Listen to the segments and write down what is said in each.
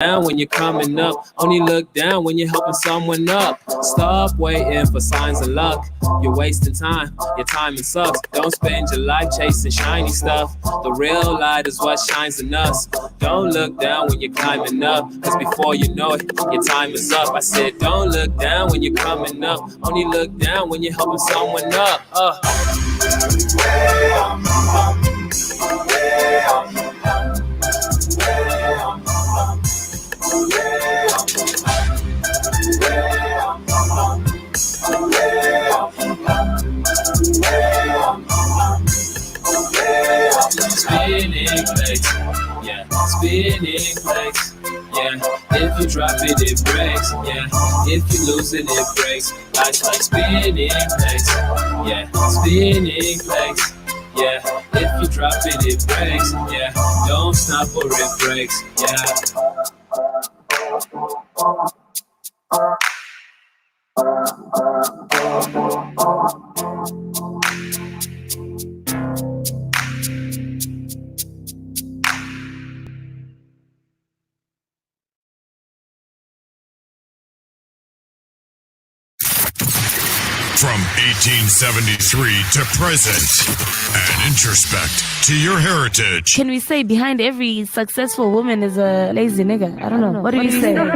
down when you're coming up. Only look down when you're helping someone up. Stop waiting for signs of luck. You're wasting time. Your timing sucks. Don't spend your life chasing shiny stuff. The real light is what shines in us. Don't look down when you're climbing up, cause before you know it, your time is up. I said don't look down when you're coming up. Only look down when you're helping someone up. Spinning plates, yeah, spinning plates, yeah. If you drop it, it breaks, yeah. If you lose it, it breaks. Life's like spinning plates, yeah, spinning plates, yeah. If you drop it, it breaks, yeah. Don't stop or it breaks, yeah. From 1873 to present, and introspect to your heritage. Can we say behind every successful woman is a lazy nigga? I don't know. What do you say? No,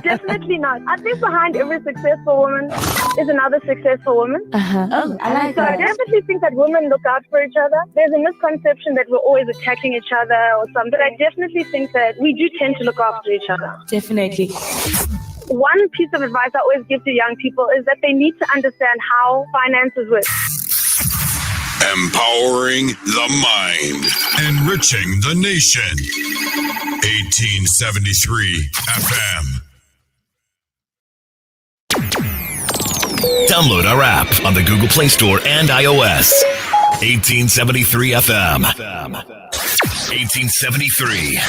definitely not. I think behind every successful woman is another successful woman. Oh, I like that. I definitely think that women look out for each other. There's a misconception that we're always attacking each other or something. But I definitely think that we do tend to look after each other. Definitely. One piece of advice I always give to young people is that they need to understand how finances work. Empowering the mind, enriching the nation. 1873 FM. Download our app on the Google Play Store and iOS. 1873 FM. 1873.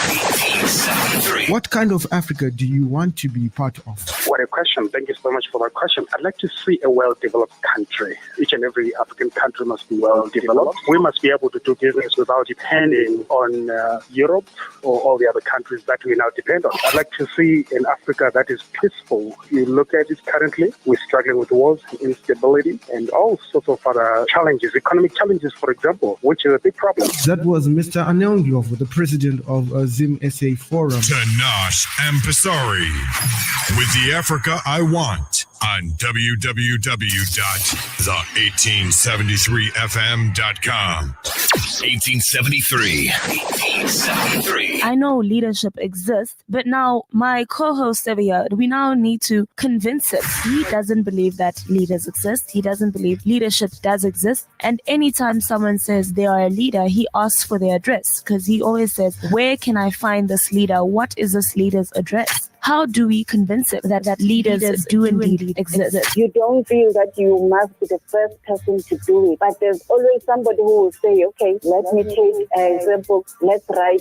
What kind of Africa do you want to be part of? What a question. Thank you so much for that question. I'd like to see a well-developed country. Each and every African country must be well-developed. We must be able to do business without depending on Europe or all the other countries that we now depend on. I'd like to see an Africa that is peaceful. You look at it currently, we're struggling with wars, instability, and all sorts of other challenges, economic challenges, for example, which is a big problem. That was Mr. Anel Ndlovu, the president of Zim SA Forum. Tanash Ampasari with the Africa I Want on www.the1873fm.com. 1873. I know leadership exists, but now my co-host over here, we now need to convince him. He doesn't believe that leaders exist. He doesn't believe leadership does exist. And anytime someone says they are a leader, he asks for their address because he always says, where can I find this leader? What is this leader's address? How do we convince him that leaders do indeed exist? You don't feel that you must be the first person to do it, but there's always somebody who will say, okay, let me take the book, let's write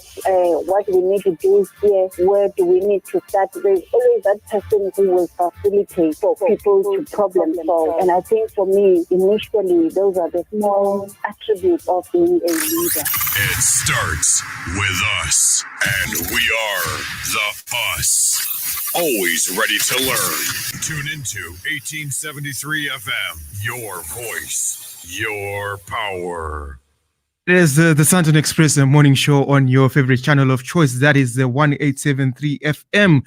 what we need to do here, where do we need to start. There's always that person who will facilitate for people to problem solve. And I think for me, initially, those are the small attributes of being a leader. It starts with us, and we are the us. Always ready to learn. Tune into 1873 FM. Your voice, your power. It is the Santon Express morning show on your favorite channel of choice. That is the 1873 FM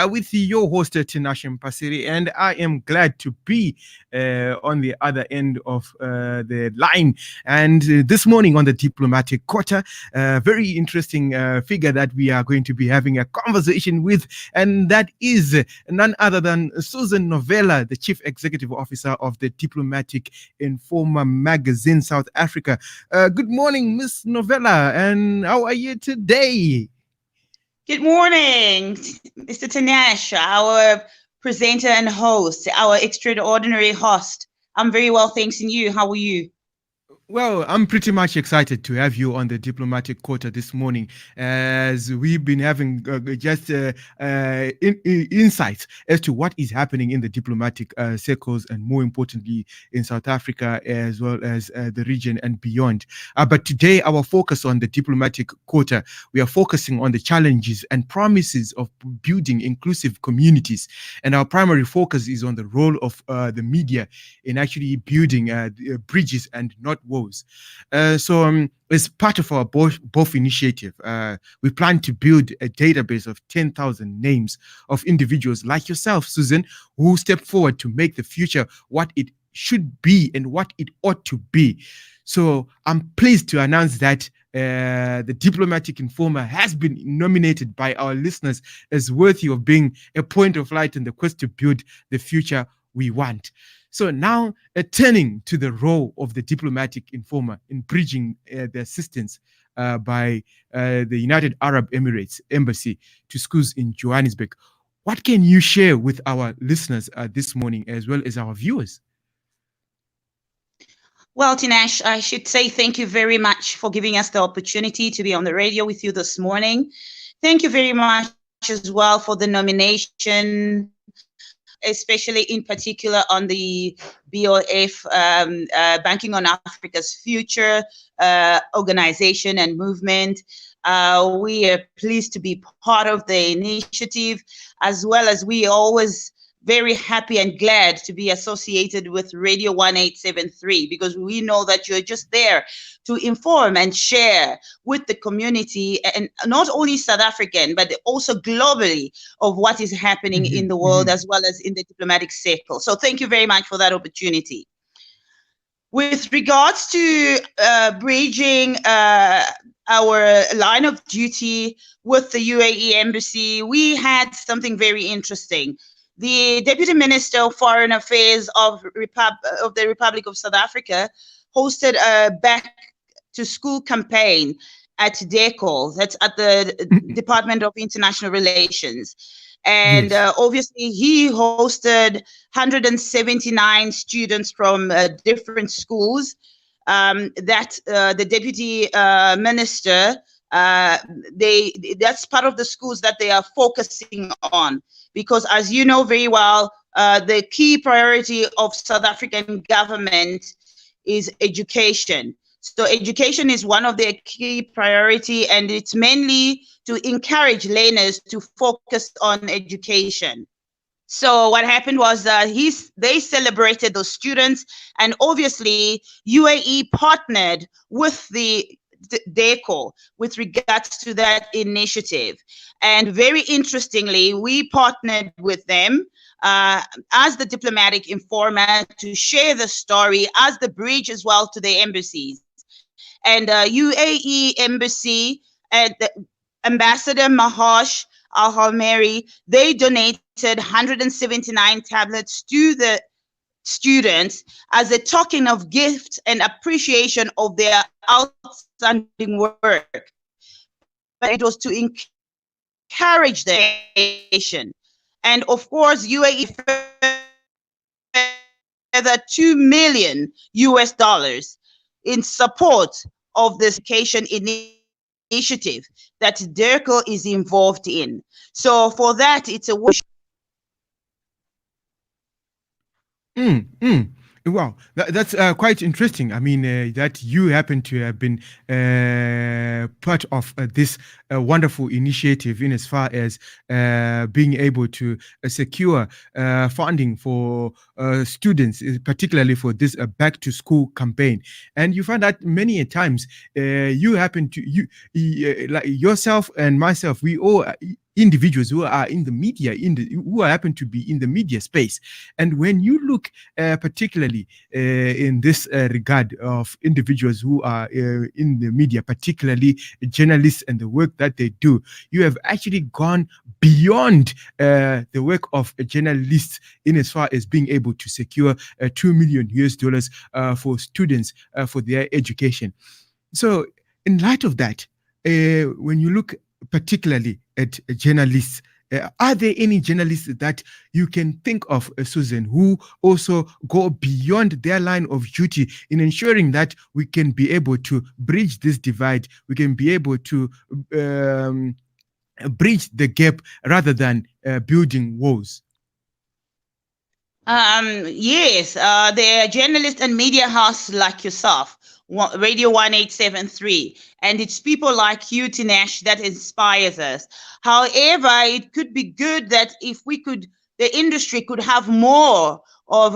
with your host, Tinashe Mpasiri. And I am glad to be on the other end of the line. And this morning on the Diplomatic Quarter, very interesting figure that we are going to be having a conversation with. And that is none other than Susan Novela, the Chief Executive Officer of the Diplomatic Informer magazine, South Africa. Good morning, Miss Novela, and how are you today? Good morning, Mr. Tanash, our presenter and host, our extraordinary host. I'm very well, thanks, and you? How are you? Well, I'm pretty much excited to have you on the diplomatic quarter this morning, as we've been having insights as to what is happening in the diplomatic circles, and more importantly, in South Africa as well as the region and beyond. But today, our focus on the diplomatic quarter, we are focusing on the challenges and promises of building inclusive communities, and our primary focus is on the role of the media in actually building bridges and not walls. As part of our both initiative, we plan to build a database of 10,000 names of individuals like yourself, Susan, who step forward to make the future what it should be and what it ought to be. So I'm pleased to announce that the Diplomatic Informer has been nominated by our listeners as worthy of being a point of light in the quest to build the future we want. So now, turning to the role of the Diplomatic Informer in bridging the assistance by the United Arab Emirates Embassy to schools in Johannesburg, what can you share with our listeners this morning as well as our viewers? Well, Tinesh, I should say thank you very much for giving us the opportunity to be on the radio with you this morning. Thank you very much as well for the nomination, especially in particular on the BOF, Banking on Africa's Future organization and movement. We are pleased to be part of the initiative, as well as we always very happy and glad to be associated with Radio 1873, because we know that you're just there to inform and share with the community, and not only South African, but also globally, of what is happening in the world, as well as in the diplomatic circle. So thank you very much for that opportunity. With regards to bridging our line of duty with the UAE Embassy, we had something very interesting. The Deputy Minister of Foreign Affairs of the Republic of South Africa hosted a back to school campaign at DECO, that's at the Department of International Relations. And obviously he hosted 179 students from different schools that the Deputy Minister, that's part of the schools that they are focusing on. Because as you know very well, the key priority of South African government is education. So education is one of their key priority, and it's mainly to encourage learners to focus on education. So what happened was that they celebrated those students, and obviously UAE partnered with the DECO with regards to that initiative. And very interestingly, we partnered with them as the diplomatic informer to share the story as the bridge as well to the embassies. And UAE Embassy and Ambassador Mahosh Al-Halmeri, they donated 179 tablets to the students as a token of gift and appreciation of their outstanding work. But it was to encourage the nation. And of course, UAE further $2 million in support of this education initiative that DERCO is involved in. So for that, it's a wish. Wow, that's quite interesting. I mean, that you happen to have been part of this wonderful initiative in as far as being able to secure funding for students, particularly for this back to school campaign. And you find that many a times you happen to, like yourself and myself, we all individuals who are in the media, who happen to be in the media space. And when you look particularly in this regard of individuals who are in the media, particularly journalists and the work that they do, you have actually gone beyond the work of journalists in as far as being able to secure $2 million for students for their education. So in light of that, when you look particularly at journalists Are there any journalists that you can think of, Susan, who also go beyond their line of duty in ensuring that we can be able to bridge this divide, we can be able to bridge the gap rather than building walls? Yes, there are journalists and media houses like yourself, Radio 1873, and it's people like you, Tinesh, that inspires us. However, it could be good that if the industry could have more of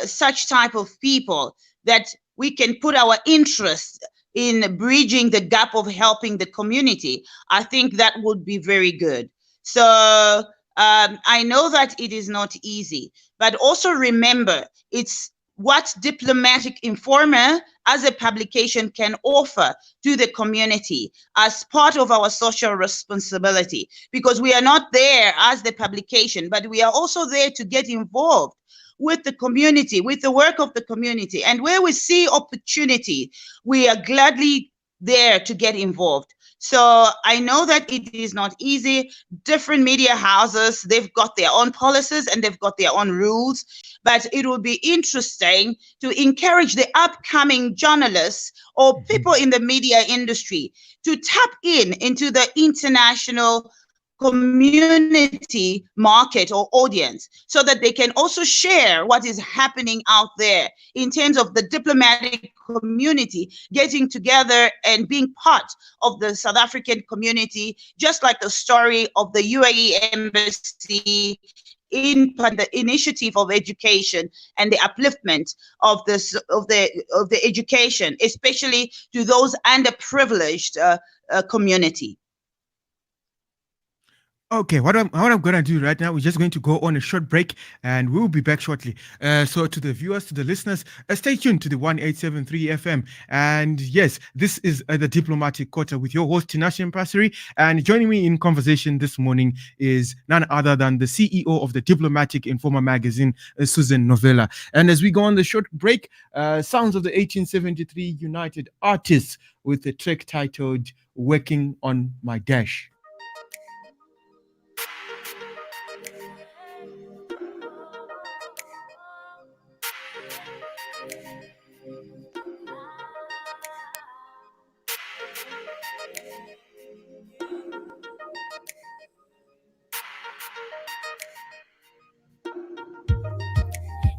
such type of people, that we can put our interest in bridging the gap of helping the community. I think that would be very good. So I know that it is not easy, but also remember, it's what Diplomatic Informer as a publication can offer to the community as part of our social responsibility, because we are not there as the publication, but we are also there to get involved with the community, with the work of the community. And where we see opportunity, we are gladly there to get involved. So I know that it is not easy. Different media houses, they've got their own policies and they've got their own rules, but it will be interesting to encourage the upcoming journalists or people in the media industry to tap into the international community market or audience, so that they can also share what is happening out there in terms of the diplomatic community getting together and being part of the South African community, just like the story of the UAE embassy in the initiative of education and the upliftment of the education, especially to those underprivileged community. Okay, what I'm going to do right now, we're just going to go on a short break and we'll be back shortly. So to the viewers, to the listeners, stay tuned to the 1873 FM. And yes, this is the Diplomatic Quarter with your host, Tinashe Mpasiri. And joining me in conversation this morning is none other than the CEO of the Diplomatic Informer magazine, Susan Novela. And as we go on the short break, sounds of the 1873 United Artists with the track titled Working on My Dash.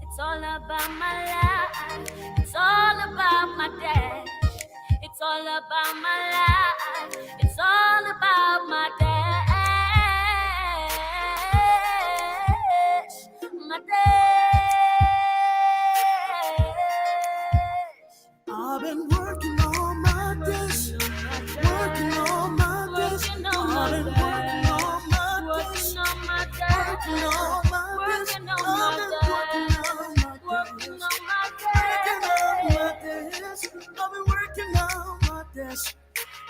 It's all about my life. It's all about my dash. It's all about my life. It's all about my dash. My dash. I've been working on my dash. Working on my dash. I've been working on my dash. Working on my dash. I've been working on my dash.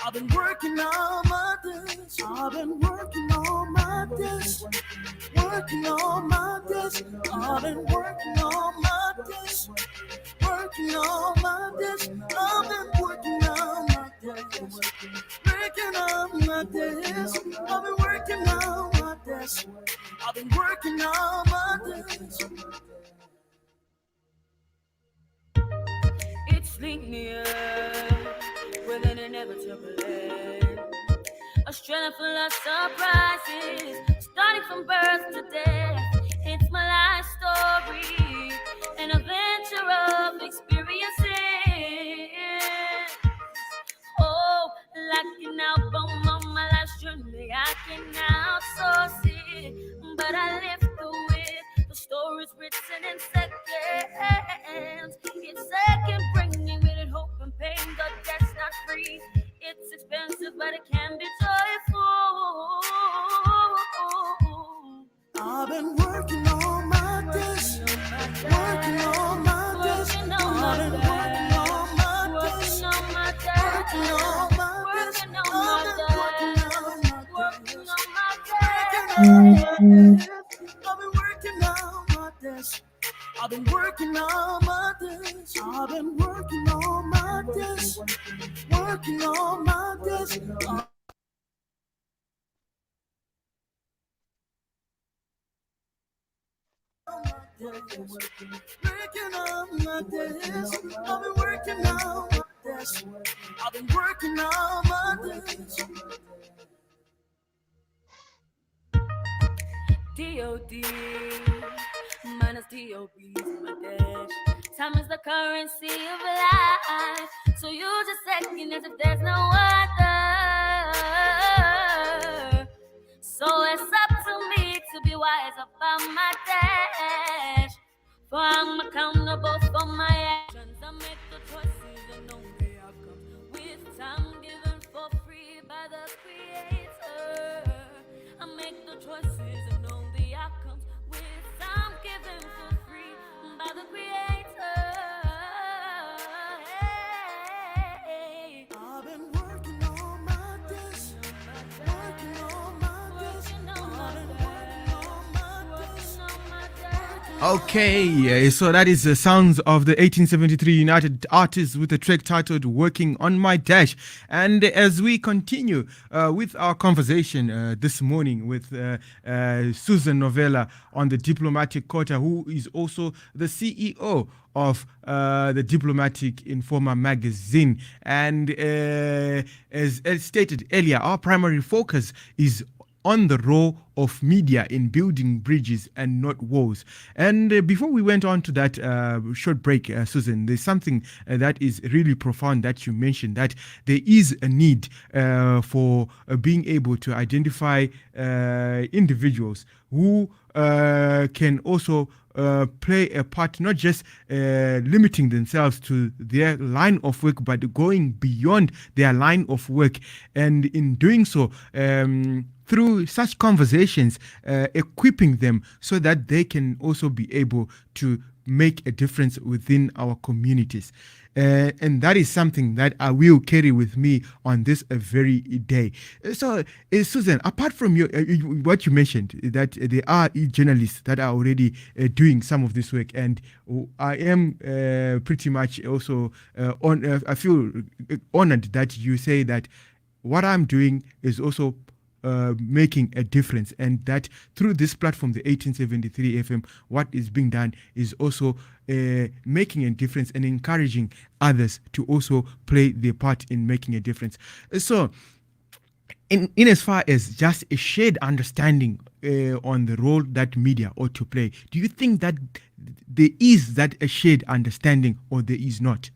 I've been working on my dash. I've been working on my dash. I've been working on my dash. Working on my dash. I've been working on my dash. Working on my dash. I've been working on my dash. Working on my dash. I've been working on my dash. I've been working on my dash. It's linear with an inevitable end. A strand full of surprises, starting from birth to death. It's my life story, an adventure of experiences. Oh, like an album on my life's journey, I can outsource it, but I live through it. The story's written in seconds. It's second bringing with it hope and pain, but that's not free. It's expensive, but it can be joyful. I've been working on my dash. Working on my dash. I've been working on my dash. Working on my dash. I've been working on my dash. I've been working on my dash. I've been working on my dash. I've been working on my dash. Working on my dash. days. Working on my days. I've been working on my days. I've been working on my days. D.O.D. minus D.O.B. my dash. Time is the currency of life. So use a second as if there's no other. So it's up to me to be wise about my dash. For I'm accountable for my actions. I make the choices and know the outcomes. With time given for free by the Creator. I make the choices and know the outcomes. With time given for free by the Creator. Hey. I've been working on my days. Working on my days. I've been working on my days. Okay, so that is the sounds of the 1873 United Artists with a track titled Working on My Dash. And as we continue with our conversation this morning with Susan Novela on the Diplomatic Quarter, who is also the CEO of the Diplomatic Informer magazine. And as stated earlier, our primary focus is on the role of media in building bridges and not walls. And before we went on to that short break, Susan, there's something that is really profound that you mentioned, that there is a need for being able to identify individuals who can also play a part, not just limiting themselves to their line of work, but going beyond their line of work. And in doing so, through such conversations, equipping them so that they can also be able to make a difference within our communities. And that is something that I will carry with me on this very day. So, Susan, apart from what you mentioned, that there are journalists that are already doing some of this work, and I am pretty much also I feel honored that you say that what I'm doing is also making a difference, and that through this platform, the 1873 FM, what is being done is also making a difference and encouraging others to also play their part in making a difference. So in as far as just a shared understanding on the role that media ought to play, do you think that there is that a shared understanding, or there is not?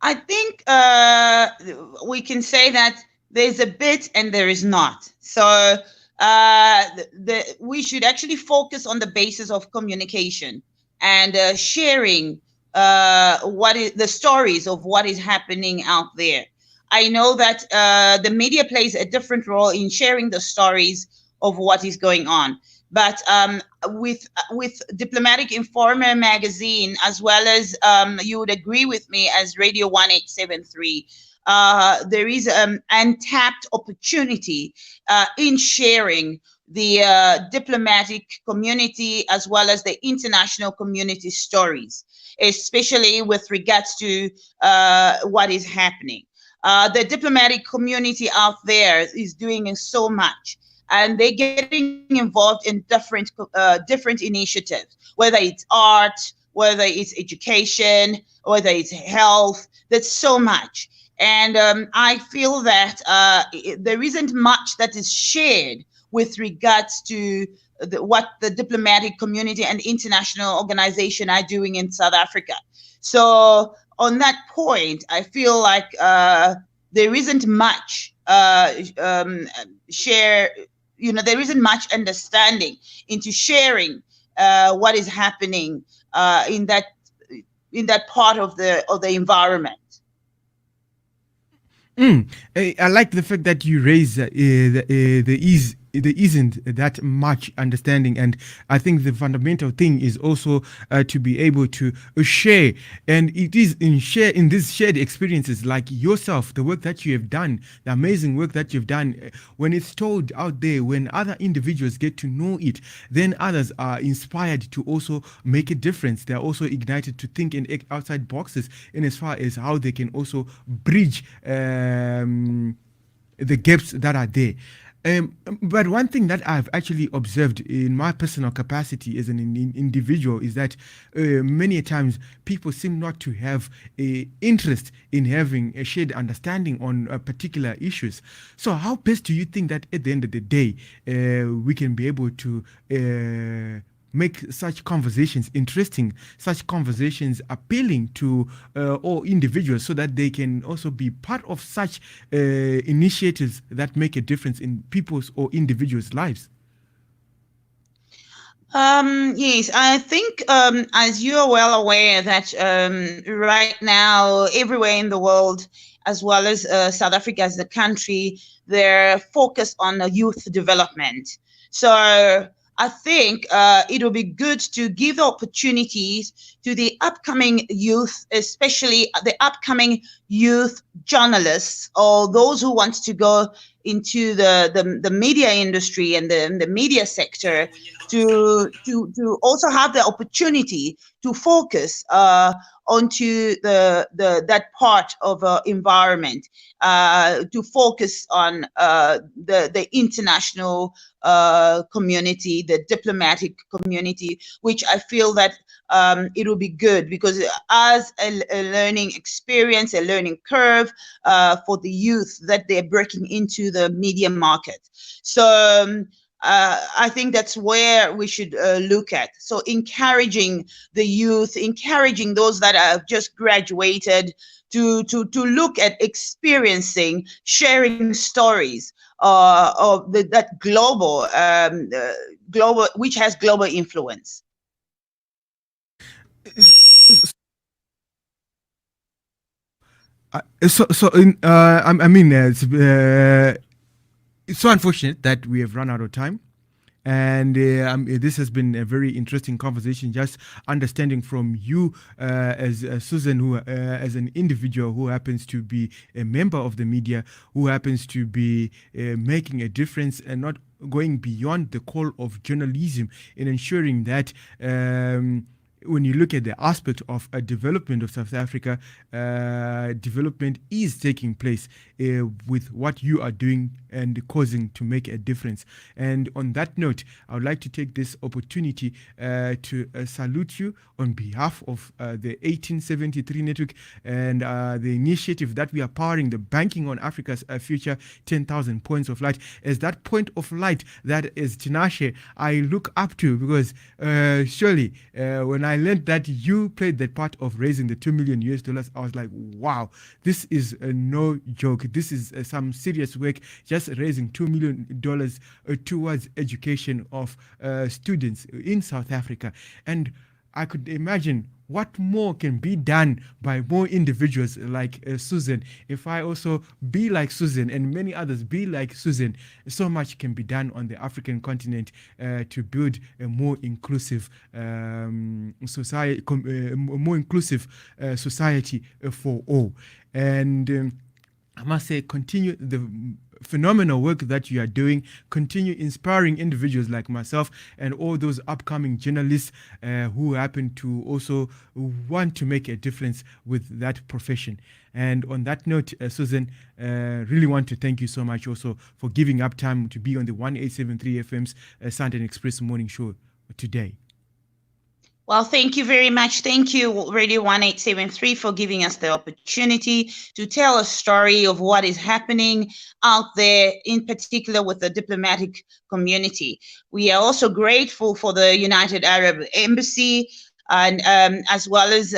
I think we can say that there's a bit and there is not. So we should actually focus on the basis of communication and sharing what is the stories of what is happening out there. I know that the media plays a different role in sharing the stories of what is going on. But with Diplomatic Informer magazine, as well as you would agree with me as Radio 1873, there is an untapped opportunity in sharing the diplomatic community as well as the international community stories, especially with regards to what is happening. The diplomatic community out there is doing so much, and they're getting involved in different initiatives, whether it's art, whether it's education, whether it's health. There's so much. And I feel that there isn't much that is shared with regards to what the diplomatic community and international organization are doing in South Africa. So on that point, I feel like there isn't much there isn't much understanding into sharing what is happening in that part of the environment. I like the fact that you raise there isn't that much understanding, and I think the fundamental thing is also to be able to share, and it is in these shared experiences like yourself, the work that you have done, the amazing work that you've done. When it's told out there, when other individuals get to know it, then others are inspired to also make a difference. They're also ignited to think and act outside boxes in as far as how they can also bridge the gaps that are there. But one thing that I've actually observed in my personal capacity as an individual is that many times people seem not to have a interest in having a shared understanding on particular issues. So, how best do you think that at the end of the day we can be able to make such conversations interesting, such conversations appealing to all individuals, so that they can also be part of such initiatives that make a difference in people's or individuals' lives? Yes, I think, as you are well aware, that right now, everywhere in the world, as well as South Africa as a country, they're focused on youth development. So I think it will be good to give the opportunities to the upcoming youth, especially the upcoming youth journalists or those who want to go into the media industry and the media sector to also have the opportunity to focus onto that part of environment, to focus on the international community, the diplomatic community, which I feel that it will be good, because as a learning experience, a learning curve for the youth that they're breaking into the media market. So I think that's where we should look at. So encouraging the youth, encouraging those that have just graduated to look at experiencing, sharing stories of that global, which has global influence. It's so unfortunate that we have run out of time. And this has been a very interesting conversation, just understanding from you as Susan, who as an individual who happens to be a member of the media, who happens to be making a difference and not going beyond the call of journalism in ensuring that when you look at the aspect of a development of South Africa, development is taking place with what you are doing and causing to make a difference. And on that note, I would like to take this opportunity to salute you on behalf of the 1873 network and the initiative that we are powering, the Banking on Africa's Future 10,000 Points of Light, as that point of light that is Tinashe I look up to, because surely when I learned that you played that part of raising the $2 million, I was like, wow, this is no joke. This is some serious work, just raising $2 million towards education of students in South Africa. And I could imagine what more can be done by more individuals like Susan. If I also be like Susan and many others be like Susan, so much can be done on the African continent to build a more inclusive society, society for all. And I must say, continue the phenomenal work that you are doing. Continue inspiring individuals like myself and all those upcoming journalists who happen to also want to make a difference with that profession. And on that note, Susan, really want to thank you so much also for giving up time to be on the 1873 FM's Sunday Express morning show today. Well, thank you very much. Thank you, Radio 1873, for giving us the opportunity to tell a story of what is happening out there, in particular with the diplomatic community. We are also grateful for the United Arab Embassy, and as well as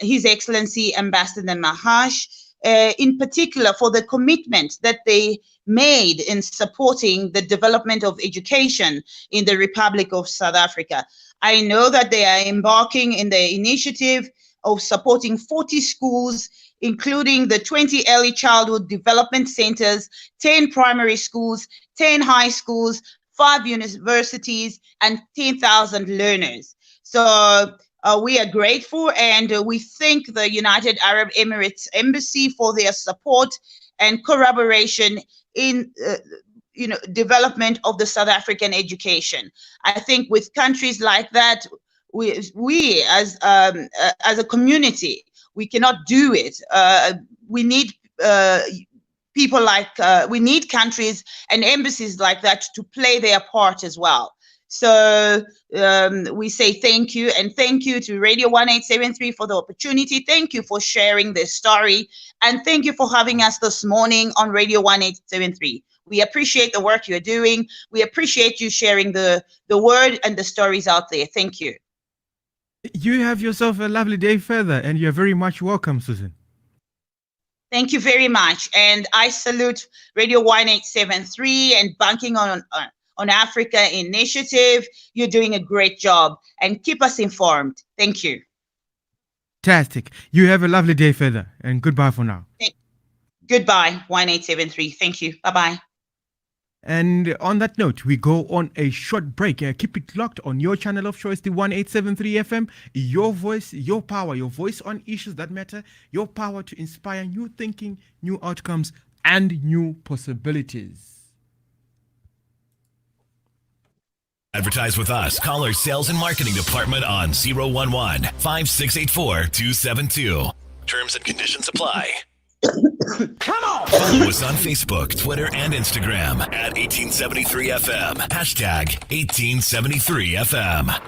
His Excellency Ambassador Mahash, in particular for the commitment that they made in supporting the development of education in the Republic of South Africa. I know that they are embarking in the initiative of supporting 40 schools, including the 20 early childhood development centers, 10 primary schools, 10 high schools, 5 universities, and 10,000 learners. So we are grateful, and we thank the United Arab Emirates Embassy for their support and corroboration in development of the South African education. I think with countries like that, we as a community, we cannot do it. We need people like we need countries and embassies like that to play their part as well. So we say thank you, and thank you to Radio 1873 for the opportunity. Thank you for sharing this story, and thank you for having us this morning on Radio 1873. We appreciate the work you're doing. We appreciate you sharing the word and the stories out there. Thank you. You have yourself a lovely day further, and you're very much welcome, Susan. Thank you very much. And I salute Radio 1873 and Banking on Africa initiative. You're doing a great job, and keep us informed. Thank you. Fantastic. You have a lovely day further, and goodbye for now. Goodbye, 1873. Thank you. Bye-bye. And on that note, we go on a short break. Keep it locked on your channel of choice, the 1873 FM. Your voice, your power, your voice on issues that matter, your power to inspire new thinking, new outcomes, and new possibilities. Advertise with us. Call our sales and marketing department on 011-5684-272. Terms and conditions apply. Come on! Follow us on Facebook, Twitter, and Instagram at 1873FM. Hashtag 1873FM.